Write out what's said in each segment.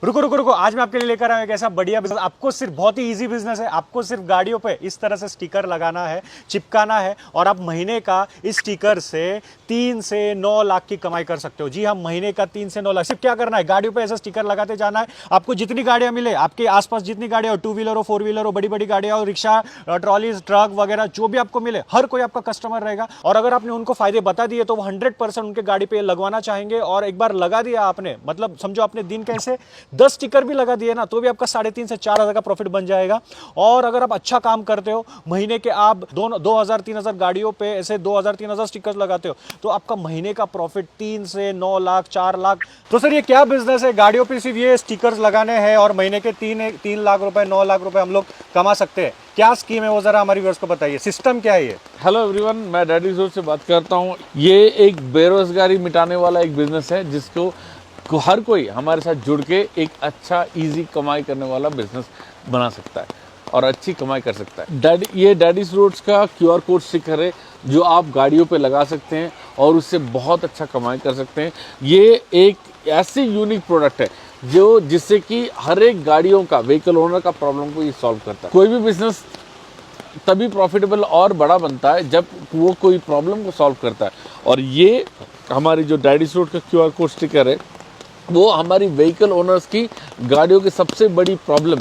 रुको रुको रुको, आज मैं आपके लिए लेकर आया एक ऐसा बढ़िया बिजनेस। आपको सिर्फ बहुत ही इजी बिजनेस है। आपको सिर्फ गाड़ियों पे इस तरह से स्टिकर लगाना है, चिपकाना है और आप महीने का इस स्टिकर से 3 से 9 लाख की कमाई कर सकते हो। जी हाँ, महीने का 3 से 9 लाख। सिर्फ क्या करना है, गाड़ियों पे ऐसा स्टिकर लगाते जाना है। आपको जितनी गाड़ियां मिले, आपके आसपास जितनी गाड़ियां हो, 2 व्हीलर हो, 4 व्हीलर हो, बड़ी बड़ी गाड़ियां हो, रिक्शा, ट्रॉलीज, ट्रक वगैरह जो भी आपको मिले, हर कोई आपका कस्टमर रहेगा। और अगर आपने उनको फायदे बता दिए तो वो 100% उनके गाड़ी पे लगवाना चाहेंगे। और एक बार लगा दिया आपने, मतलब समझो आपने दिन कैसे 10 स्टिकर भी लगा दिए ना, तो भी आपका 3.5 से 4 हजार का प्रॉफिट बन जाएगा। और अगर आप अच्छा काम करते हो, महीने के आप 2,000-3,000 गाड़ियों पे ऐसे 2,000-3,000 स्टिकर लगाते हो, तो आपका महीने का प्रॉफिट 3 से 9 लाख, 4 लाख। तो सर ये क्या बिजनेस है? गाड़ियों पे सिर्फ ये स्टिकर्स लगाने हैं और महीने के 3 लाख रुपए, 9 लाख रुपए हम लोग कमा सकते हैं। क्या स्कीम है वो जरा हमारी व्यूअर्स को बताइए, सिस्टम क्या है ये? हेलो एवरीवन, मैं डैडी जोर से बात करता हूँ। ये एक बेरोजगारी मिटाने वाला एक बिजनेस है जिसको हर कोई हमारे साथ जुड़ के एक अच्छा इजी कमाई करने वाला बिजनेस बना सकता है और अच्छी कमाई कर सकता है। ये डैडीज रोड्स का QR कोड स्टिकर है जो आप गाड़ियों पे लगा सकते हैं और उससे बहुत अच्छा कमाई कर सकते हैं। ये एक ऐसी यूनिक प्रोडक्ट है जो जिससे कि हर एक गाड़ियों का, व्हीकल ओनर का प्रॉब्लम को ये सॉल्व करता है। कोई भी बिजनेस तभी प्रॉफिटेबल और बड़ा बनता है जब वो कोई प्रॉब्लम को सॉल्व करता है। और ये हमारी जो डैडीज रोड का QR कोड स्टिकर है वो हमारी व्हीकल ओनर्स की गाड़ियों की सबसे बड़ी प्रॉब्लम,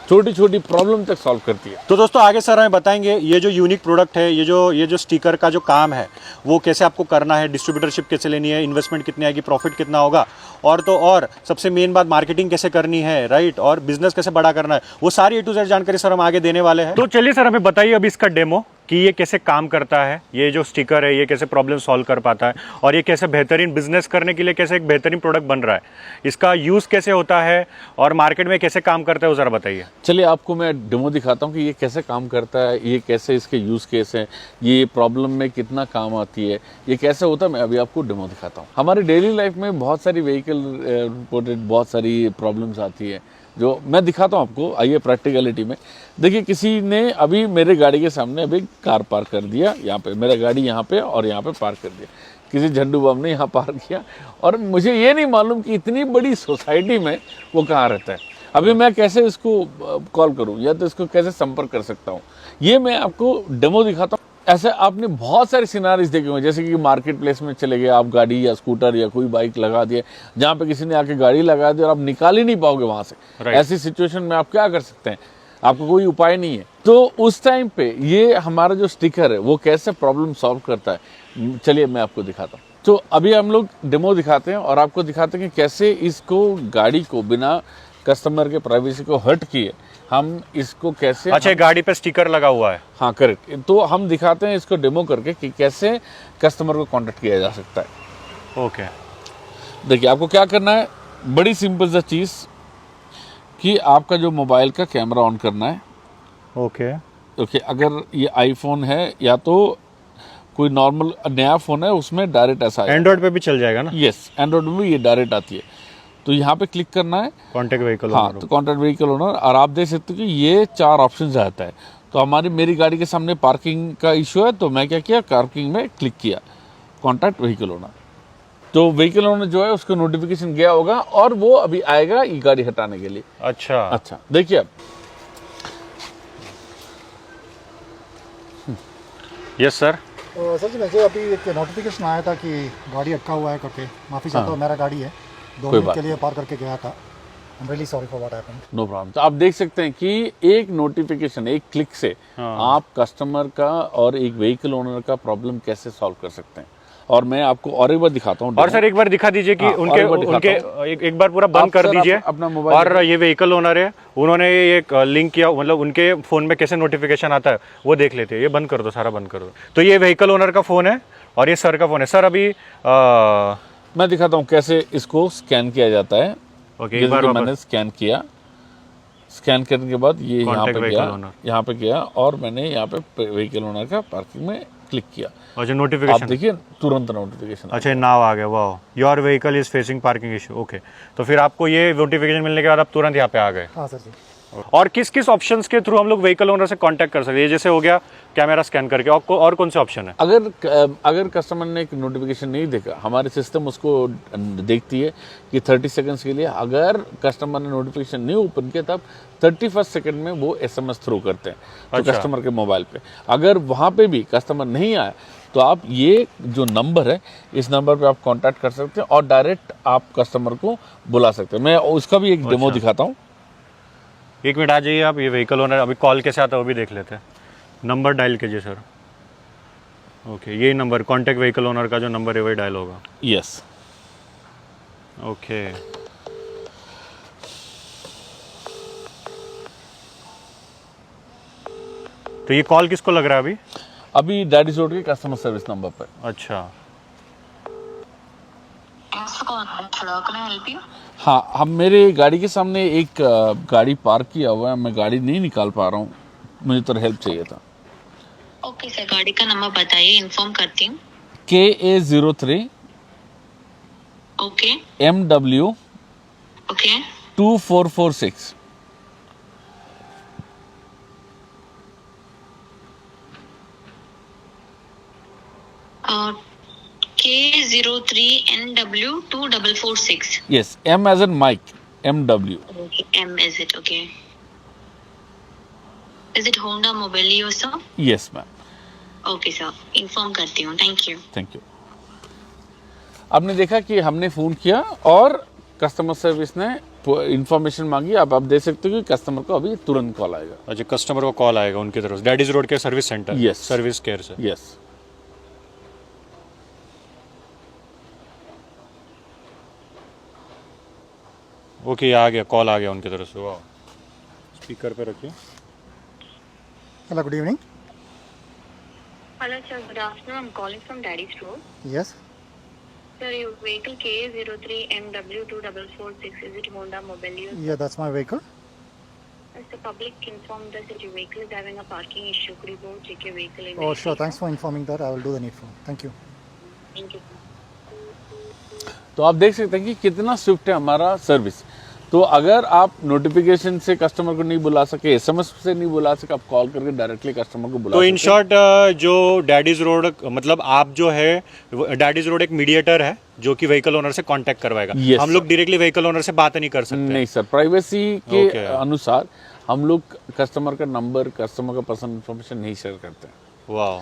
छोटी छोटी प्रॉब्लम तक सॉल्व करती है। तो दोस्तों आगे सर हमें बताएंगे ये जो यूनिक प्रोडक्ट है, ये जो स्टिकर का जो काम है वो कैसे आपको करना है, डिस्ट्रीब्यूटरशिप कैसे लेनी है, इन्वेस्टमेंट कितनी आएगी, प्रॉफिट कितना होगा, और तो और सबसे मेन बात मार्केटिंग कैसे करनी है, राइट, और बिजनेस कैसे बड़ा करना है, वो सारी A to Z जानकारी सर हम आगे देने वाले हैं। तो चलिए सर हमें बताइए अभी इसका डेमो कि ये कैसे काम करता है, ये जो स्टिकर है ये कैसे प्रॉब्लम सॉल्व कर पाता है और ये कैसे बेहतरीन बिजनेस करने के लिए कैसे एक बेहतरीन प्रोडक्ट बन रहा है, इसका यूज़ कैसे होता है और मार्केट में कैसे काम करता है वो ज़रा बताइए। चलिए आपको मैं डेमो दिखाता हूँ कि ये कैसे काम करता है, ये कैसे इसके यूज़ केस हैं, ये प्रॉब्लम में कितना काम आती है, ये कैसे होता है। मैं अभी आपको डेमो दिखाता हूँ। हमारी डेली लाइफ में बहुत सारी व्हीकल रिपोर्टेड बहुत सारी प्रॉब्लम्स आती है जो मैं दिखाता हूँ आपको। आइए प्रैक्टिकलिटी में देखिए, किसी ने अभी मेरे गाड़ी के सामने अभी कार पार्क कर दिया, यहाँ पे मेरा गाड़ी यहाँ पे और यहाँ पे पार्क कर दिया, किसी झंडू बम ने यहाँ पार्क किया और मुझे ये नहीं मालूम कि इतनी बड़ी सोसाइटी में वो कहाँ रहता है। अभी मैं कैसे इसको कॉल करूँ या तो इसको कैसे संपर्क कर सकता हूँ, ये मैं आपको डेमो दिखाता हूँ। ऐसे आपने बहुत सारे सिनारियोज देखे होंगे, जैसे कि मार्केट प्लेस में चले गए आप, गाड़ी या स्कूटर या कोई बाइक लगा दिए जहाँ पे किसी ने आके गाड़ी लगा दी और आप निकाल ही नहीं पाओगे वहाँ से। ऐसी सिचुएशन में आप क्या कर सकते हैं, आपको कोई उपाय नहीं है। तो उस टाइम पे ये हमारा जो स्टिकर है वो कैसे प्रॉब्लम सॉल्व करता है, चलिए मैं आपको दिखाता हूँ। तो अभी हम लोग डेमो दिखाते हैं और आपको दिखाते हैं कि कैसे इसको, गाड़ी को बिना कस्टमर के प्राइवेसी को हर्ट किए हम इसको कैसे। अच्छा, गाड़ी पे स्टिकर लगा हुआ है? हाँ करेक्ट। तो हम दिखाते हैं इसको डेमो करके कि कैसे कस्टमर को कांटेक्ट किया जा सकता है। ओके, देखिए आपको क्या करना है, बड़ी सिंपल सा चीज़ कि आपका जो मोबाइल का कैमरा ऑन करना है। ओके, अगर ये आईफोन है या तो कोई नॉर्मल नया फ़ोन है उसमें डायरेक्ट ऐसा है। एंड्रॉइड पे भी चल जाएगा ना? यस, एंड्रॉइड में भी ये डायरेक्ट आती है। तो यहाँ पे क्लिक करना है कॉन्टैक्ट व्हीकल। हाँ, तो कॉन्टैक्ट व्हीकल ओनर, और आप देख सकते हो कि ये 4 ऑप्शन आता है। तो मेरी गाड़ी के सामने पार्किंग का इशू है, तो मैं क्या किया, पार्किंग में क्लिक किया, कॉन्टैक्ट व्हीकल ओनर। तो व्हीकल ओनर जो है उसको नोटिफिकेशन गया होगा और वो अभी आएगा ये गाड़ी हटाने के लिए। अच्छा देखिए अब। Yes sir. सर जी, मुझे अभी एक नोटिफिकेशन आया था कि गाड़ी अटका हुआ है करके। माफ़ी चाहता हूँ, मेरा गाड़ी है, 2 मिनट के लिए पार्क करके गया था। I'm really sorry for what happened. No problem. तो आप देख सकते हैं कि एक नोटिफिकेशन, एक क्लिक से आप कस्टमर का और एक व्हीकल ओनर का प्रॉब्लम कैसे सॉल्व कर सकते हैं। और मैं आपको और एक बार दिखाता हूँ। और सर एक बार दिखा दीजिए कि उनके एक बार पूरा बंद कर दीजिए अपना मोबाइल। और ये व्हीकल ओनर है, उन्होंने एक लिंक किया, मतलब उनके फ़ोन में कैसे नोटिफिकेशन आता है वो देख लेते हैं। ये बंद कर दो, सारा बंद कर दो। तो ये व्हीकल ओनर का फ़ोन है और ये सर का फ़ोन है। सर अभी मैं दिखाता हूँ कैसे इसको स्कैन किया जाता है। ओके, एक बार मैंने स्कैन किया, स्कैन करने के बाद ये यहाँ पे गया और मैंने यहाँ पे व्हीकल ओनर का पार्किंग में क्लिक किया और जो नोटिफिकेशन आप देखिए तुरंत नोटिफिकेशन। अच्छा, नाव आ गया, वाह, your vehicle is facing parking issue. Okay, तो फिर आपको ये नोटिफिकेशन मिलने के बाद आप तुरंत यहाँ पे आ गए? हाँ सर जी। और किस किस ऑप्शंस के थ्रू हम लोग व्हीकल ओनर से कांटेक्ट कर सकते हैं? जैसे हो गया कैमरा स्कैन करके, और कौन से ऑप्शन है? अगर कस्टमर ने एक नोटिफिकेशन नहीं देखा, हमारे सिस्टम उसको देखती है कि 30 सेकंड्स के लिए, अगर कस्टमर ने नोटिफिकेशन नहीं ओपन किया तब 31 सेकंड में वो SMS थ्रू करते हैं तो अच्छा। कस्टमर के मोबाइल पे। अगर वहाँ पे भी कस्टमर नहीं आया तो आप ये जो नंबर है, इस नंबर पे आप कांटेक्ट कर सकते हैं और डायरेक्ट आप कस्टमर को बुला सकते हैं। मैं उसका भी एक डेमो दिखाता हूँ। 1 मिनट आ जाइए आप, ये व्हीकल ओनर अभी कॉल कैसे आता है वो भी देख लेते हैं। नंबर डायल कीजिए सर। ओके, यही नंबर कांटेक्ट व्हीकल ओनर का जो नंबर है वही डायल होगा। यस, ओके, तो ये कॉल किसको लग रहा है अभी? अभी डैडीज रोड के कस्टमर सर्विस नंबर पर। अच्छा, हाँ, हम मेरे गाड़ी के सामने एक गाड़ी पार्क किया हुआ है, मैं गाड़ी नहीं निकाल पा रहा हूँ, मुझे तो हेल्प चाहिए था। ओके सर, गाड़ी का नंबर बताइए, इन्फॉर्म करती हूँ। KA03 okay MW okay 2446। K03NW2446। Yes, M as in Mike, MW। Okay, M is it? Okay. Is it Honda Mobilio, sir? Yes ma'am, Okay, sir. Inform करती हूँ। Thank you. Thank you. आपने देखा कि हमने phone किया और customer service ने information मांगी। आप देख सकते हो कि कस्टमर को अभी तुरंत कॉल आएगा। अच्छा, कस्टमर को कॉल आएगा उनकी तरफ से, डैडीज रोड के service centre, Yes. Service care से। यस, ओके, आ गया, कॉल आ गया उनकी तरफ से। वाह, स्पीकर पे रखिए। Hello, good evening. Hello, sir. Good afternoon. I'm calling from Daddy's Road. Yes. Sir, your vehicle K03MW2446, is it Honda Mobilio? Yeah, that's my vehicle. As the public informed us that your vehicle is having a parking issue. Could you go check your vehicle in? Oh, sure. Thanks for informing that. I will do the needful. Thank you. Thank you. तो आप देख सकते हैं कि कितना Swift है हमारा service. तो अगर आप नोटिफिकेशन से कस्टमर को नहीं बुला सके, SMS से नहीं बुला सके, आप कॉल करके डायरेक्टली कस्टमर को बुला तो सकते इन शॉर्ट जो डैडीज रोड, मतलब आप जो है, डैडीज रोड एक मीडिएटर है जो कि व्हीकल ओनर से कांटेक्ट करवाएगा। Yes, हम लोग डायरेक्टली व्हीकल ओनर से बात नहीं कर सकते। नहीं सर, प्राइवेसी के Okay. अनुसार हम लोग कस्टमर का नंबर, कस्टमर का पर्सनल इन्फॉर्मेशन नहीं शेयर करते हैं। वाह,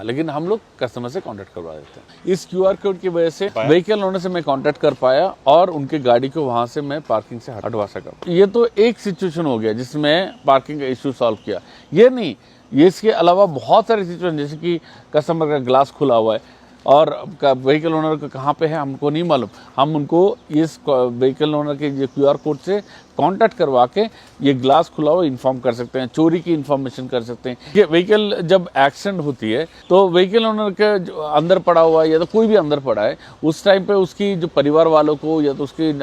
लेकिन हम लोग कस्टमर से कांटेक्ट करवा देते हैं। इस QR कोड की वजह से व्हीकल ओनर से मैं कांटेक्ट कर पाया और उनके गाड़ी को वहां से मैं पार्किंग से हटवा सका। ये तो एक सिचुएशन हो गया जिसमें पार्किंग का इश्यू सॉल्व किया। ये नहीं, ये इसके अलावा बहुत सारी सिचुएशन, जैसे कि कस्टमर का ग्लास खुला हुआ है और व्हीकल ओनर का कहाँ पे है हमको नहीं मालूम, हम उनको इस व्हीकल ओनर के ये QR कोड से कांटेक्ट करवा के ये ग्लास खुला हुआ इन्फॉर्म कर सकते हैं, चोरी की इन्फॉर्मेशन कर सकते हैं। ये व्हीकल जब एक्सीडेंट होती है तो व्हीकल ओनर के जो अंदर पड़ा हुआ है या तो कोई भी अंदर पड़ा है, उस टाइम पे उसकी जो परिवार वालों को या तो उसके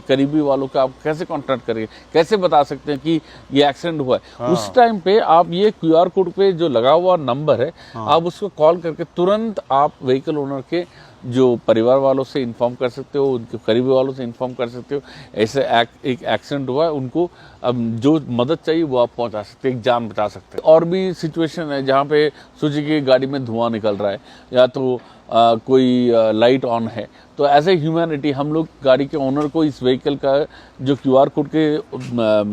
करीबी वालों को आप कैसे कांटेक्ट करेंगे, कैसे बता सकते हैं कि ये एक्सीडेंट हुआ है। उस टाइम पे आप ये QR कोड पे जो लगा हुआ नंबर है, आप उसको कॉल करके तुरंत आप व्हीकल ओनर के जो परिवार वालों से इन्फॉर्म कर सकते हो, उनके करीबी वालों से इन्फॉर्म कर सकते हो। ऐसे एक एक्सीडेंट हुआ है, उनको अब जो मदद चाहिए वो आप पहुंचा सकते हैं, एक जान बचा सकते हैं। और भी सिचुएशन है जहाँ पे सोचिए कि गाड़ी में धुआं निकल रहा है या तो कोई लाइट ऑन है, तो एज ए ह्यूमैनिटी हम लोग गाड़ी के ओनर को इस व्हीकल का जो QR कोड के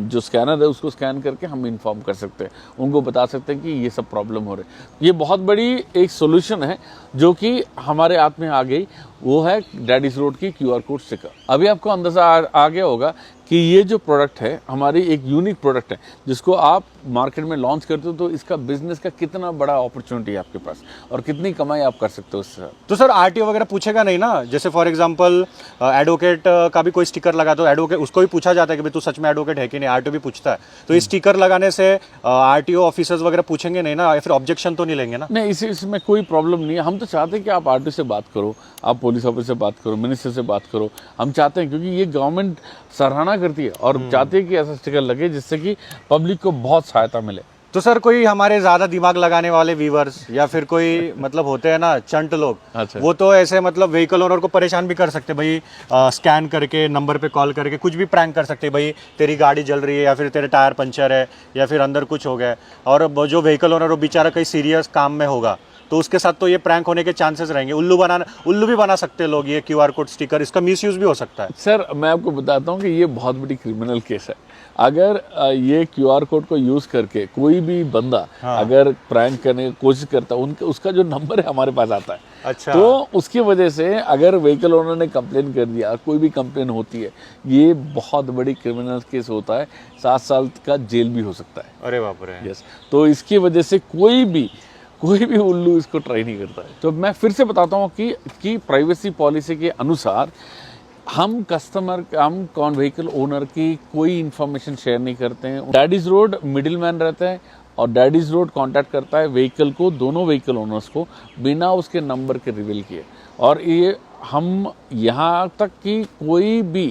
जो स्कैनर है उसको स्कैन करके हम इन्फॉर्म कर सकते हैं, उनको बता सकते हैं कि ये सब प्रॉब्लम हो रही है। ये बहुत बड़ी एक सोल्यूशन है जो कि हमारे हाथ में आ गई, वो है डैडीज रोड की QR कोड स्टिकर। अभी आपको अंदाजा आ गया होगा कि ये जो प्रोडक्ट है हमारी एक यूनिक प्रोडक्ट है जिसको आप मार्केट में लॉन्च करते हो, तो इसका बिजनेस का कितना बड़ा अपॉर्चुनिटी है आपके पास और कितनी कमाई आप कर सकते हो उससे। तो सर RTO वगैरह पूछेगा नहीं ना? जैसे फॉर एग्जांपल एडवोकेट का भी कोई स्टिकर लगा तो एडवोकेट, उसको भी पूछा जाता है कि भाई तू सच में एडवोकेट है कि नहीं, RTO भी पूछता है। तो ये स्टिकर लगाने से RTO ऑफिसर्स वगैरह पूछेंगे नहीं ना, या फिर ऑब्जेक्शन तो नहीं लेंगे ना? नहीं, इसमें कोई प्रॉब्लम नहीं है। हम तो चाहते हैं कि आप RTO से बात करो, आप पुलिस ऑफिसर से बात करो, मिनिस्टर से बात करो। हम चाहते हैं, क्योंकि ये गवर्नमेंट सराहना करती है और चाहते हैं कि ऐसा स्टिकर लगे जिससे कि पब्लिक को बहुत सहायता मिले। तो सर कोई हमारे ज्यादा दिमाग लगाने वाले व्यूवर्स या फिर कोई मतलब होते हैं ना चंट लोग, अच्छा। वो तो ऐसे मतलब व्हीकल ओनर को परेशान भी कर सकते भाई, स्कैन करके नंबर पे कॉल करके कुछ भी प्रैंक कर सकते भाई, तेरी गाड़ी जल रही है या फिर तेरे टायर पंचर है या फिर अंदर कुछ हो गया है। और जो व्हीकल ओनर वो बेचारा कहीं सीरियस काम में होगा तो उसके साथ तो ये प्रैंक होने के चांसेस रहेंगे। उल्लू भी बना सकते हैं लोग ये QR कोड स्टिकर, इसका मिसयूज भी हो सकता है। सर मैं आपको बताता हूँ कि ये बहुत बड़ी क्रिमिनल केस है। अगर ये QR कोड को यूज करके कोई भी बंदा अगर प्रैंक करने की कोशिश करता है, उसका जो नंबर है हमारे पास आता है। अच्छा। तो उसकी वजह से अगर व्हीकल ओनर ने कंप्लेन कर दिया, कोई भी कंप्लेन होती है, ये बहुत बड़ी क्रिमिनल केस होता है, 7 साल का जेल भी हो सकता है। अरे बाप रे। यस, तो इसकी वजह से कोई भी उल्लू इसको ट्राई नहीं करता है। तो मैं फिर से बताता हूँ कि प्राइवेसी पॉलिसी के अनुसार हम कौन व्हीकल ओनर की कोई इन्फॉर्मेशन शेयर नहीं करते हैं। डैडीज रोड मिडिल मैन रहता है और डैडीज रोड कांटेक्ट करता है व्हीकल को, दोनों व्हीकल ओनर्स को, बिना उसके नंबर के रिवील किए। और ये हम यहाँ तक कि कोई भी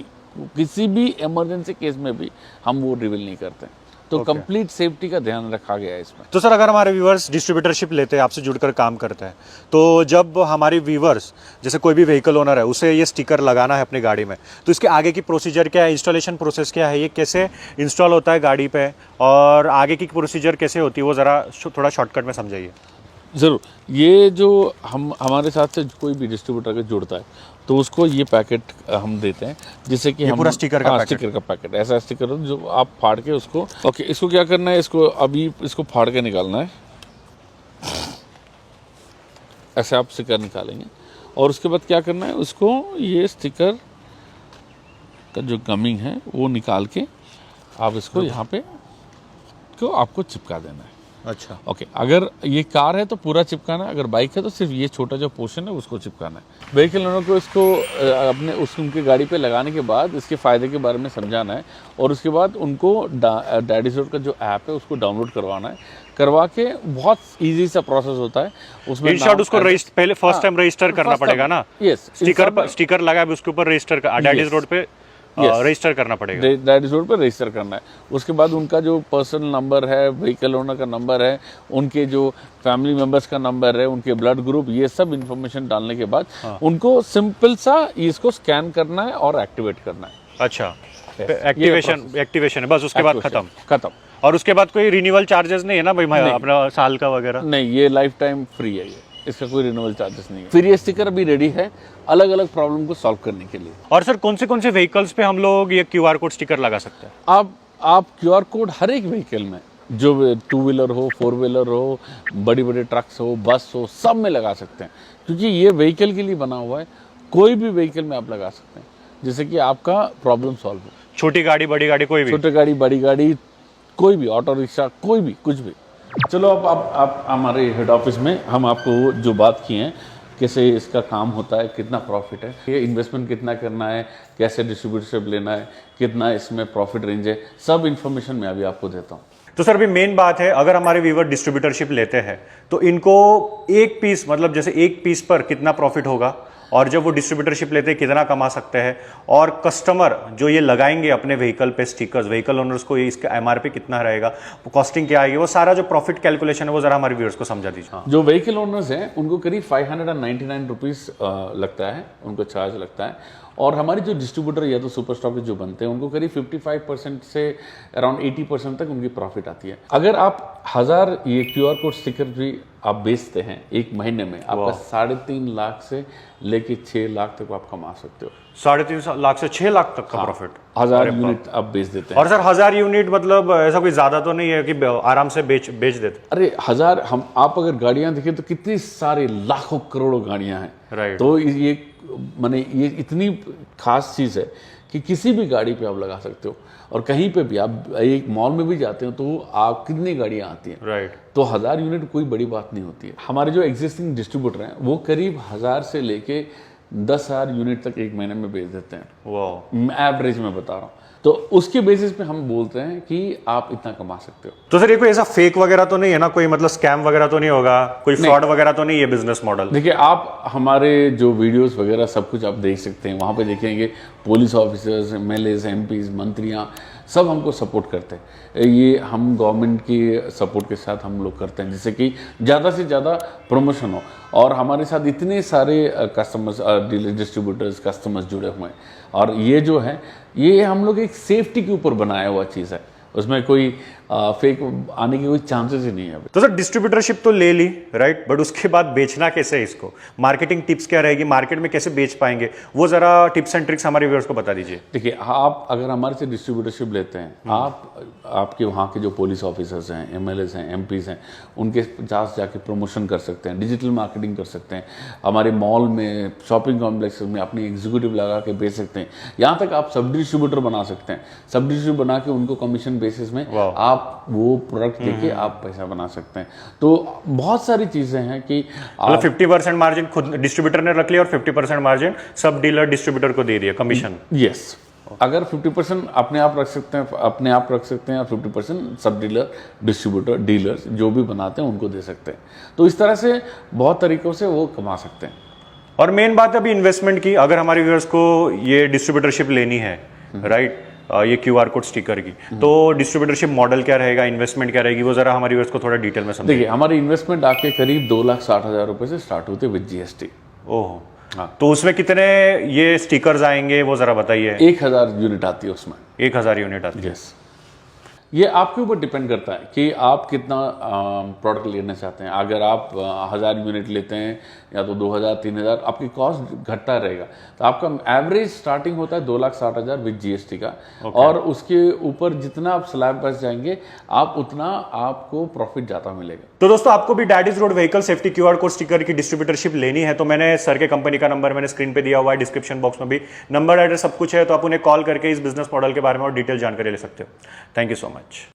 किसी भी इमरजेंसी केस में भी हम वो रिवील नहीं करते हैं। तो कंप्लीट सेफ्टी का ध्यान रखा गया है इसमें। तो सर अगर हमारे व्यूवर्स डिस्ट्रीब्यूटरशिप लेते हैं, आपसे जुड़कर काम करते हैं, तो जब हमारे व्यूवर्स जैसे कोई भी व्हीकल ओनर है उसे ये स्टिकर लगाना है अपनी गाड़ी में, तो इसके आगे की प्रोसीजर क्या है, इंस्टॉलेशन प्रोसेस क्या है, ये कैसे इंस्टॉल होता है गाड़ी पे और आगे की प्रोसीजर कैसे होती है, वो ज़रा थोड़ा शॉर्टकट में समझाइए। ज़रूर। ये जो हमारे साथ से कोई भी डिस्ट्रीब्यूटर अगर जुड़ता है तो उसको ये पैकेट हम देते हैं, जिससे कि हम पूरा स्टिकर का पैकेट। स्टिकर का पैकेट, ऐसा स्टिकर जो आप फाड़ के उसको इसको क्या करना है, इसको फाड़ के निकालना है। ऐसे आप स्टिकर निकालेंगे और उसके बाद क्या करना है, उसको ये स्टिकर का जो गमिंग है वो निकाल के आप इसको यहाँ पे आपको चिपका देना है। अच्छा। ओके, अगर ये कार है तो पूरा चिपकाना है, अगर बाइक है तो सिर्फ ये छोटा जो पोर्शन है उसको चिपकाना है। व्हीकल ओनर को इसको उनकी गाड़ी पे लगाने के बाद इसके फ़ायदे के बारे में समझाना है और उसके बाद उनको डैडीज रोड का जो ऐप है उसको डाउनलोड करवाना है। करवा के बहुत इजी सा प्रोसेस होता है उसमें। इन शॉर्ट उसको पहले फर्स्ट टाइम रजिस्टर करना पड़ेगा ना। यस, स्टिकर लगा है उसके ऊपर रजिस्टर डैडीज रोड पे रजिस्टर करना पड़ेगा। डैडीज रोड पर रजिस्टर करना है। उसके बाद उनका जो पर्सनल नंबर है, व्हीकल ओनर का नंबर है, उनके जो फैमिली मेंबर्स का नंबर है, उनके ब्लड ग्रुप, ये सब इन्फॉर्मेशन डालने के बाद उनको सिंपल सा इसको स्कैन करना है और एक्टिवेट करना है। अच्छा, एक्टिवेशन है बस, उसके बाद खत्म। और उसके बाद कोई रिन्यूअल चार्जेस नहीं है ना भाई, अपना साल का वगैरह? नहीं, ये लाइफ टाइम फ्री है, ये इसका कोई रिन्यूअल चार्जेस नहीं है। फिर ये स्टिकर अभी रेडी है अलग अलग प्रॉब्लम को सॉल्व करने के लिए। और सर कौन से व्हीकल्स पे हम लोग ये QR कोड स्टिकर लगा सकते हैं? आप QR कोड हर एक व्हीकल में, जो 2 व्हीलर हो, 4 व्हीलर हो, बड़ी ट्रक्स हो, बस हो, सब में लगा सकते हैं, क्योंकि ये व्हीकल के लिए बना हुआ है। कोई भी व्हीकल में आप लगा सकते हैं जिससे कि आपका प्रॉब्लम सॉल्व हो। छोटी गाड़ी, बड़ी गाड़ी, कोई भी? छोटी गाड़ी, बड़ी गाड़ी, कोई भी, ऑटो रिक्शा, कोई भी, कुछ भी। चलो अब आप हमारे हेड ऑफिस में हम आपको जो बात की है, कैसे इसका काम होता है, कितना प्रॉफिट है, ये इन्वेस्टमेंट कितना करना है, कैसे डिस्ट्रीब्यूटरशिप लेना है, कितना इसमें प्रॉफिट रेंज है, सब इन्फॉर्मेशन मैं अभी आपको देता हूँ। तो सर अभी मेन बात है, अगर हमारे व्यूवर डिस्ट्रीब्यूटरशिप लेते हैं तो इनको एक पीस, मतलब जैसे एक पीस पर कितना प्रॉफिट होगा, और जब वो डिस्ट्रीब्यूटरशिप लेते हैं कितना कमा सकते हैं, और कस्टमर जो ये लगाएंगे अपने व्हीकल पे स्टिकर्स, व्हीकल ओनर्स को इसका MRP कितना रहेगा, कॉस्टिंग क्या आएगी, वो सारा जो प्रॉफिट कैलकुलेशन है वो जरा हमारे व्यूअर्स को समझा दीजिए। जो व्हीकल ओनर्स हैं उनको करीब 599 रुपीज़ लगता है, उनको चार्ज लगता है। और हमारी जो डिस्ट्रीब्यूटर या तो सुपर स्टॉक जो बनते हैं उनको करीब 55% से अराउंड 80% तक उनकी प्रॉफिट आती है। अगर आप 1000 ये QR कोड स्टिकर भी आप बेचते हैं एक महीने में, आपका 3.5 लाख से लेके 6 लाख तक आप कमा सकते हो। 3.5 लाख से 6 लाख तक का प्रॉफिट 1000 यूनिट आप बेच देते हैं। और सर 1000 यूनिट मतलब ऐसा कोई ज्यादा तो नहीं है कि आराम से बेच देते? अरे 1000, आप अगर गाड़ियां देखें तो कितनी सारी लाखों करोड़ों गाड़ियां हैं। राइट। तो ये माने ये इतनी खास चीज़ है कि किसी भी गाड़ी पे आप लगा सकते हो, और कहीं पे भी आप एक मॉल में भी जाते हो तो आप कितनी गाड़ियां आती हैं। राइट। तो 1000 यूनिट कोई बड़ी बात नहीं होती है। हमारे जो एग्जिस्टिंग डिस्ट्रीब्यूटर हैं वो करीब 1000 से लेके 10,000 यूनिट तक एक महीने में बेच देते हैं। वाह, एवरेज में बता रहा हूँ। तो उसके बेसिस पे हम बोलते हैं कि आप इतना कमा सकते हो। तो सर ये कोई ऐसा फेक वगैरह तो नहीं है ना, कोई मतलब स्कैम वगैरह तो नहीं होगा, कोई फ्रॉड वगैरह तो नहीं है बिजनेस मॉडल? देखिए, आप हमारे जो वीडियोस वगैरह सब कुछ आप देख सकते हैं, वहाँ पे देखेंगे पुलिस ऑफिसर्स, MLAs, MPs, मंत्रियाँ सब हमको सपोर्ट करते हैं। ये हम गवर्नमेंट की सपोर्ट के साथ हम लोग करते हैं, जिससे कि ज़्यादा से ज़्यादा प्रमोशन हो। और हमारे साथ इतने सारे कस्टमर्स, डीलर, डिस्ट्रीब्यूटर्स, कस्टमर्स जुड़े हुए हैं। और ये जो है, ये हम लोग एक सेफ्टी के ऊपर बनाया हुआ चीज़ है, उसमें कोई फेक आने की कोई चांसेस ही नहीं है। तो सर डिस्ट्रीब्यूटरशिप तो ले ली, राइट, बट उसके बाद बेचना कैसे है इसको? मार्केटिंग टिप्स क्या रहेगी, मार्केट में कैसे बेच पाएंगे, वो जरा टिप्स एंड ट्रिक्स हमारे व्यूअर्स को बता दीजिए। देखिए, आप अगर हमारे से डिस्ट्रीब्यूटरशिप लेते हैं, आपके वहाँ के जो पुलिस ऑफिसर्स हैं, एमएलएस हैं, एमपीज हैं, उनके पास जाके प्रमोशन कर सकते हैं, डिजिटल मार्केटिंग कर सकते हैं, हमारे मॉल में, शॉपिंग कॉम्प्लेक्स में अपनी एग्जीक्यूटिव लगा के बेच सकते हैं। यहाँ तक आप सब डिस्ट्रीब्यूटर बना सकते हैं। सब डिस्ट्रीब्यूटर बना के उनको कमीशन बेसिस में आप वो प्रोडक्ट देके आप पैसा बना सकते हैं। तो बहुत सारी चीजें हैं कि मतलब 50% मार्जिन खुद डिस्ट्रीब्यूटर ने रख लिया और 50% मार्जिन सब डीलर डिस्ट्रीब्यूटर को दे दिया कमीशन। यस, अगर 50% अपने आप रख सकते हैं और 50% सब डीलर, डिस्ट्रीब्यूटर, डीलर्स जो भी बनाते हैं उनको दे सकते हैं। तो इस तरह से बहुत तरीकों से वो कमा सकते हैं। और मेन बात है अभी इन्वेस्टमेंट की, अगर हमारे व्यूअर्स को ये डिस्ट्रीब्यूटरशिप लेनी है, राइट, ये QR कोड स्टिकर की, तो डिस्ट्रीब्यूटरशिप मॉडल क्या रहेगा, इन्वेस्टमेंट क्या रहेगी, वो जरा हमारे व्यूअर्स को थोड़ा डिटेल में समझाइए। देखिए, हमारी इन्वेस्टमेंट आपके करीब 2,60,000 रुपए से स्टार्ट होते विद GST। ओह, हाँ, तो उसमें कितने ये स्टिकर्स आएंगे वो जरा बताइए। 1,000 यूनिट आती है उसमें। 1,000 यूनिट आती है। यस, ये आपके ऊपर डिपेंड करता है कि आप कितना प्रोडक्ट लेना चाहते हैं। अगर आप 1,000 यूनिट लेते हैं या तो 2,000, 3,000, आपकी कॉस्ट घटता रहेगा। तो आपका एवरेज स्टार्टिंग होता है 2,60,000 विद GST का। और उसके ऊपर जितना आप स्लैब बस जाएंगे, आप उतना आपको प्रॉफिट ज़्यादा मिलेगा। तो दोस्तों, आपको भी daddies road vehicle safety QR code sticker की डिस्ट्रीब्यूटरशिप लेनी है तो मैंने सर के कंपनी का नंबर मैंने स्क्रीन पे दिया हुआ है, डिस्क्रिप्शन बॉक्स में भी नंबर, एड्रेस सब कुछ है, तो आप उन्हें कॉल करके इस बिजनेस मॉडल के बारे में और डिटेल जानकारी ले सकते हो। Thank you so much.